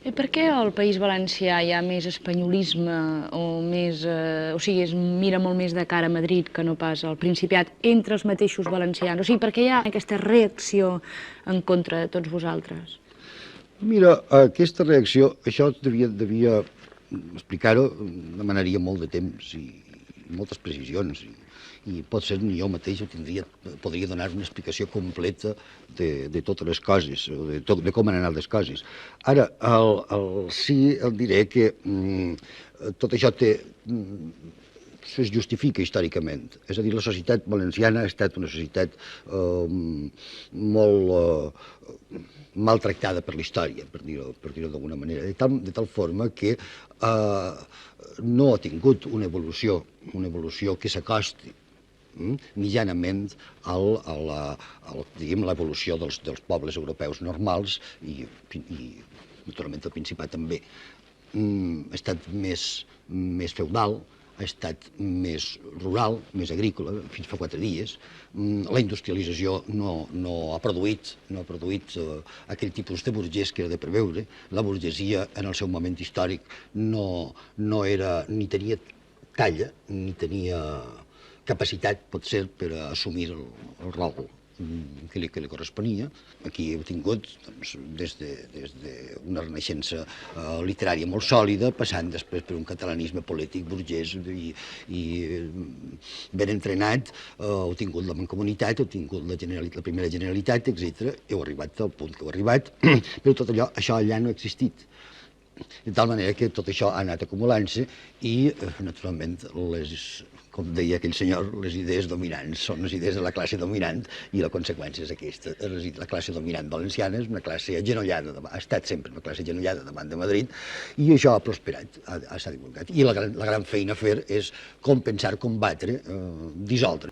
I per què al País Valencià hi ha més espanyolisme o sigui, es mira molt més de cara a Madrid que no pas al Principat entre els mateixos valencians? O sigui, per què hi ha aquesta reacció en contra de tots vosaltres? Mira, aquesta reacció, això devia explicar-ho, demanaria molt de temps i moltes precisions, i potser ni jo mateix podria donar una explicació completa de totes les coses, o de com han anat les coses. Ara, sí el diré que tot això es justifica històricament. És a dir, la societat valenciana ha estat una societat molt maltractada per la història, per dir-ho d'alguna manera, de tal forma que no ha tingut una evolució que s'acosti mitjanament a l'evolució dels pobles europeus normals i naturalment el Principat també. Ha estat més feudal, ha estat més rural, més agrícola, fins fa 4 dies. La industrialització no ha produït aquell tipus de burgès que era de preveure. La burgesia en el seu moment històric no era, ni tenia talla, ni tenia capacitat, potser, per assumir el rol que li corresponia. Aquí heu tingut des d'una renaixença literària molt sòlida, passant després per un catalanisme polític burgès i ben entrenat. Heu tingut la Mancomunitat, heu tingut la primera Generalitat, etc. Heu arribat al punt que heu arribat, però tot això allà no ha existit. De tal manera que tot això ha anat acumulant-se i, naturalment, com deia aquell senyor, les idees dominants són les idees de la classe dominant i la conseqüència és aquesta. La classe dominant valenciana és una classe agenollada, ha estat sempre una classe agenollada davant de Madrid i això ha prosperat, s'ha divulgat. I la gran feina a fer és com pensar, combatre, dissoldre.